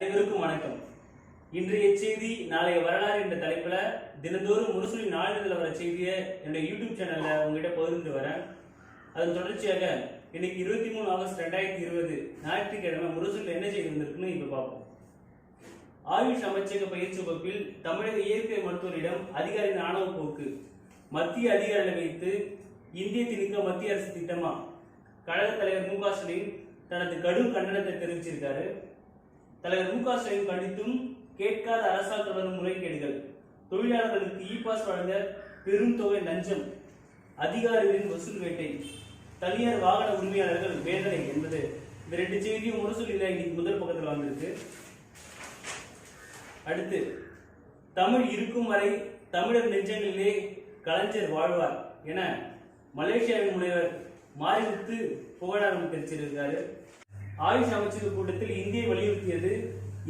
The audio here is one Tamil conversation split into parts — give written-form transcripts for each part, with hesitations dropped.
அனைவருக்கும் வணக்கம். இன்றைய செய்தி நாளைய வரலாறு என்ற தலைப்புல தினந்தோறும் முரசொலி நாளிதழில் வர செய்தியை என்னுடைய யூடியூப் சேனல்ல உங்ககிட்ட பகிர்ந்து வரேன். அதன் தொடர்ச்சியாக இன்னைக்கு 23 ஆகஸ்ட் 2020 ஞாயிற்றுக்கிழமை முரசொலியில் என்ன செய்தி வந்திருக்குன்னு இப்ப பார்ப்போம். ஆயுஷ் அமைச்சக பயிற்சி வகுப்பில் தமிழக இயற்கை மருத்துவரிடம் அதிகாரியின் ஆணவ போக்கு, மத்திய அதிகாரிகளை வைத்து இந்திய திணிக்க மத்திய அரசு திட்டமா? கழக தலைவர் மு க ஸ்டாலின் தனது கடும் கண்டனத்தை தெரிவிச்சிருக்காரு. தலைவர் மு க ஸ்டாலின் கண்டித்தும் கேட்காத அரசால் தொடரும் முறைகேடுகள், தொழிலாளர்களுக்கு இ பாஸ் வழங்க பெரும் தொகை லஞ்சம், அதிகாரிகளின் வசூல் வேட்டை, தனியார் வாகன உரிமையாளர்கள் வேதனை என்பது இந்த ரெண்டு செய்தியும் முரசொலியில் இன்னைக்கு முதல் பக்கத்தில் வந்திருக்கு. அடுத்து, தமிழ் இருக்கும் வரை தமிழர் நெஞ்சங்களிலே கலைஞர் வாழ்வார் என மலேசியாவின் முனைவர் மாரிமுத்து புகழாரம் தெரிவிச்சிருக்காரு. ஆயுஷ் அமைச்சக கூட்டத்தில் இந்தியை வலியுறுத்தியது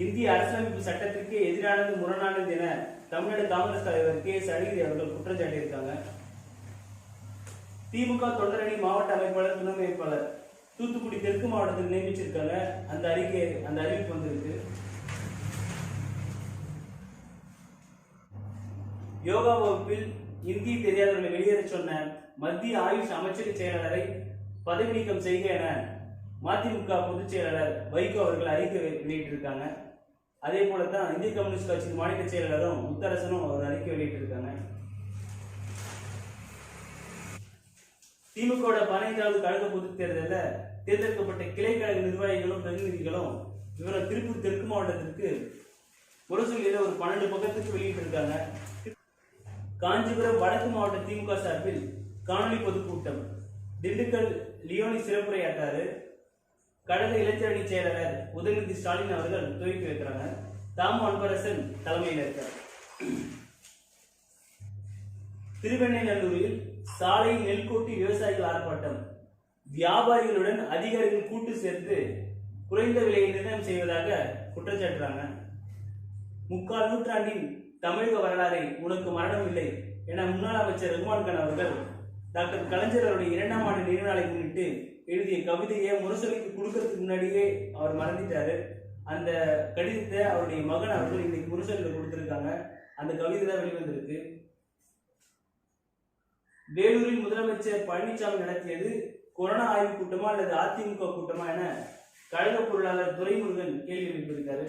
இந்திய அரசியலமைப்பு சட்டத்திற்கு எதிரானது, முரணானது என தமிழ்நாடு காங்கிரஸ் தலைவர் கே எஸ் அழகிரி அவர்கள் குற்றம் சாட்டியிருக்காங்க. திமுக தொண்டரணி மாவட்ட அமைப்பாளர், துணை அமைப்பாளர் தூத்துக்குடி தெற்கு மாவட்டத்தில் நியமிச்சிருக்காங்க. அந்த அறிவிப்பு வந்திருக்கு. யோகா வகுப்பில் இந்தி தெரியாதவர்களை வெளியேற சொன்ன மத்திய ஆயுஷ் அமைச்சக செயலாளரை பதவி நீக்கம் செய்க என மதிமுக பொதுச் செயலாளர் வைகோ அவர்கள் அறிக்கை வெளியிட்டிருக்காங்க. அதே போலதான் இந்திய கம்யூனிஸ்ட் கட்சியின் மாநில செயலாளரும் முத்தரசனும் ஒரு அறிக்கை வெளியிட்டிருக்காங்க. திமுக 15வது கழக பொதுத் தேர்தலில் தேர்ந்தெடுக்கப்பட்ட கிளை கழக நிர்வாகிகளும் பிரதிநிதிகளும் இவரை திருப்பூர் தெற்கு மாவட்டத்திற்கு முரசொலியில் ஒரு 12 பக்கத்துக்கு வெளியிட்டிருக்காங்க. காஞ்சிபுரம் வடக்கு மாவட்ட திமுக சார்பில் காணொலி பொதுக்கூட்டம், திண்டுக்கல் லியோனி சிறப்புரையாற்றாரு. கழக இளைஞரணி செயலாளர் உதயநிதி ஸ்டாலின் அவர்கள் துவக்கி வைக்கிறாங்க. தாமு அன்பரசன் தலைமையில் இருக்கார். திருவெண்ணைநல்லூரில் சாலை நெல்கோட்டி விவசாயிகள் ஆர்ப்பாட்டம், வியாபாரிகளுடன் அதிகாரிகள் கூட்டு சேர்த்து குறைந்த விலையை நிர்ணயம் செய்வதாக குற்றச்சாட்டுறாங்க. 3/4 நூற்றாண்டின் தமிழக வரலாறை உனக்கு மரணம் இல்லை என முன்னாள் அமைச்சர் ரகுமான் கான் அவர்கள் டாக்டர் கலைஞர் அவருடைய 2ஆம் ஆண்டு நினைவு நாளை முன்னிட்டு எழுதிய கவிதையை முரசொலிக்கு கொடுக்கறதுக்கு முன்னாடியே அவர் மறந்துட்டாரு. அந்த கடிதத்தை அவருடைய மகன் அவர்கள் இன்னைக்கு முரசொலியில் கொடுத்திருக்காங்க. அந்த கவிதை தான் வெளிவந்திருக்கு. வேலூரில் முதலமைச்சர் பழனிசாமி நடத்தியது கொரோனா ஆய்வு கூட்டமா அல்லது அதிமுக கூட்டமா என கழக பொருளாளர் துரைமுருகன் கேள்வி எழுப்பியிருக்காரு.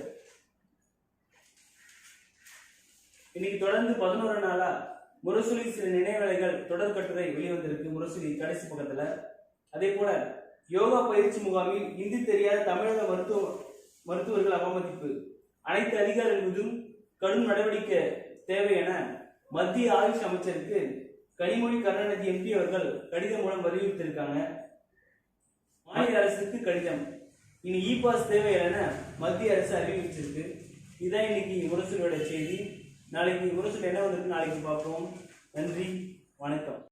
இன்னைக்கு தொடர்ந்து 11 நாளா முரசொலி சில நினைவலைகள் தொடர் கட்டுரை வெளிவந்திருக்கு முரசொலி கடைசி பக்கத்துல. அதே போல யோகா பயிற்சி முகாமில் இந்தி தெரியாத தமிழக மருத்துவர்கள் அவமதிப்பு, அனைத்து அதிகாரிகள் மீதும் கடும் நடவடிக்கை தேவை என மத்திய ஆயுஷ் அமைச்சருக்கு கனிமொழி கருணாநிதி எம்பி அவர்கள் கடிதம் மூலம் வலியுறுத்தியிருக்காங்க. மாநில அரசுக்கு கடிதம், இனி இ பாஸ் தேவை என மத்திய அரசு அறிவிச்சிருக்கு. இதுதான் இன்னைக்கு முரசொலியோட செய்தி. நாளைக்கு முரசொலி என்ன வந்திருக்கு நாளைக்கு பார்ப்போம். நன்றி, வணக்கம்.